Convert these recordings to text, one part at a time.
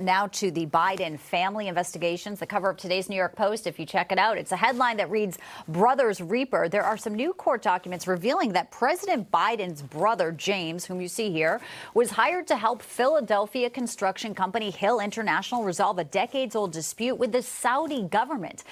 Now to the Biden family investigations. The cover of today's New York Post, if you check it out, it's a headline that reads, Brothers Reaper. There are some new court documents revealing that President Biden's brother, James, whom you see here, was hired to help Philadelphia construction company Hill International resolve a decades-old dispute with the Saudi government.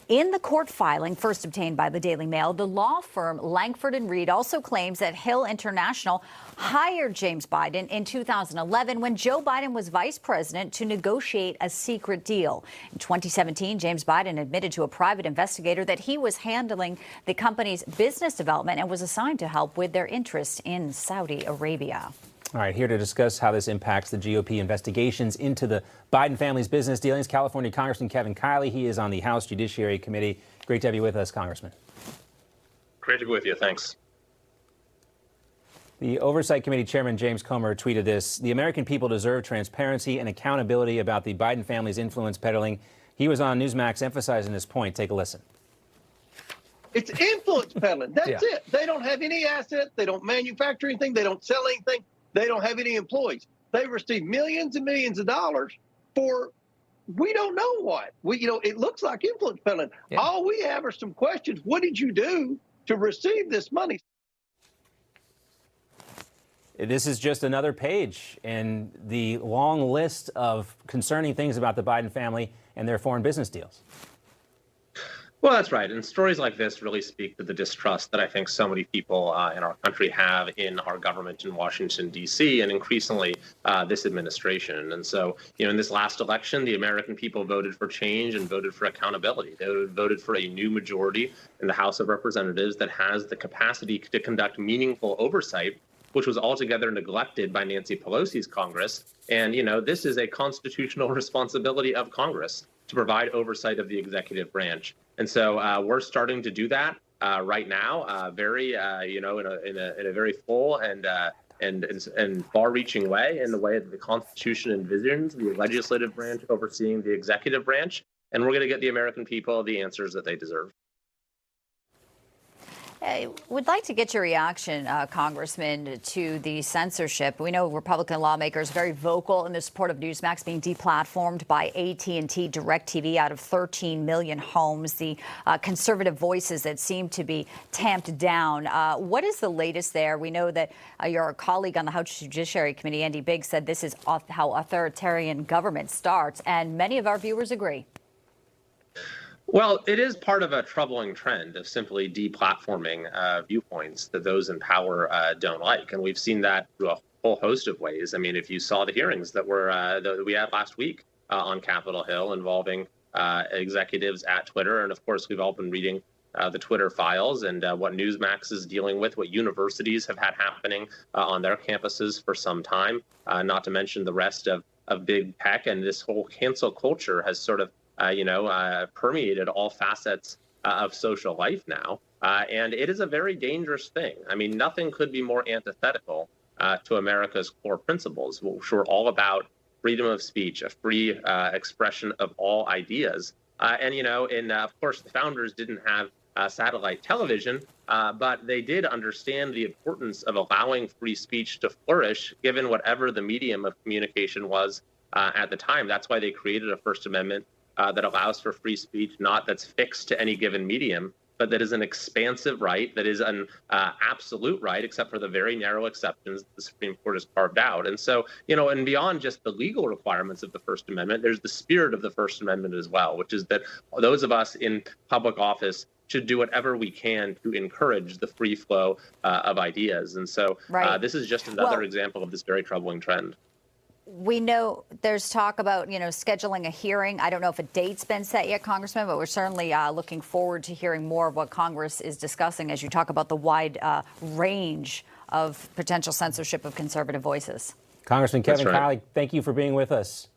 In the court filing, first obtained by the Daily Mail, the law firm Langford and Reed also claims that Hill International hired James Biden in 2011 when Joe Biden was vice president to negotiate a secret deal. In 2017, James Biden admitted to a private investigator that he was handling the company's business development and was assigned to help with their interests in Saudi Arabia. All right, here to discuss how this impacts the GOP investigations into the Biden family's business dealings, California Congressman Kevin Kiley. He is on the House Judiciary Committee. Great to have you with us, Congressman. Great to be with you. Thanks. The Oversight Committee Chairman James Comer tweeted this: the American people deserve transparency and accountability about the Biden family's influence peddling. He was on Newsmax emphasizing this point. Take a listen. It's influence peddling. That's it. They don't have any assets. They don't manufacture anything. They don't sell anything. They don't have any employees. They receive millions and millions of dollars for we don't know what. It looks like influence peddling. Yeah. All we have are some questions. What did you do to receive this money? This is just another page in the long list of concerning things about the Biden family and their foreign business deals. Well, that's right. And stories like this really speak to the distrust that I think so many people in our country have in our government in Washington, D.C., and increasingly this administration. And so, in this last election, the American people voted for change and voted for accountability. They voted for a new majority in the House of Representatives that has the capacity to conduct meaningful oversight, which was altogether neglected by Nancy Pelosi's Congress. And, this is a constitutional responsibility of Congress to provide oversight of the executive branch. And so we're starting to do that right now, very, in a very full and far-reaching way, in the way that the Constitution envisions the legislative branch overseeing the executive branch. And we're going to get the American people the answers that they deserve. I would like to get your reaction, Congressman, to the censorship. We know Republican lawmakers very vocal in the support of Newsmax being deplatformed by AT&T DirecTV out of 13 million homes, the conservative voices that seem to be tamped down. What is the latest there? We know that your colleague on the House Judiciary Committee, Andy Biggs, said this is how authoritarian government starts, and many of our viewers agree. Well, it is part of a troubling trend of simply deplatforming viewpoints that those in power don't like. And we've seen that through a whole host of ways. I mean, if you saw the hearings that we had last week on Capitol Hill involving executives at Twitter. And of course, we've all been reading the Twitter files and what Newsmax is dealing with, what universities have had happening on their campuses for some time, not to mention the rest of big tech. And this whole cancel culture has sort of permeated all facets of social life now. And it is a very dangerous thing. I mean, nothing could be more antithetical to America's core principles, which were all about freedom of speech, a free expression of all ideas. Of course, the founders didn't have satellite television, but they did understand the importance of allowing free speech to flourish, given whatever the medium of communication was at the time. That's why they created a First Amendment that allows for free speech, not that's fixed to any given medium, but that is an expansive right, that is an absolute right, except for the very narrow exceptions that the Supreme Court has carved out. And so, and beyond just the legal requirements of the First Amendment, there's the spirit of the First Amendment as well, which is that those of us in public office should do whatever we can to encourage the free flow of ideas. And so this is just another example of this very troubling trend. We know there's talk about, scheduling a hearing. I don't know if a date's been set yet, Congressman, but we're certainly looking forward to hearing more of what Congress is discussing as you talk about the wide range of potential censorship of conservative voices. Congressman Kevin Kiley, thank you for being with us.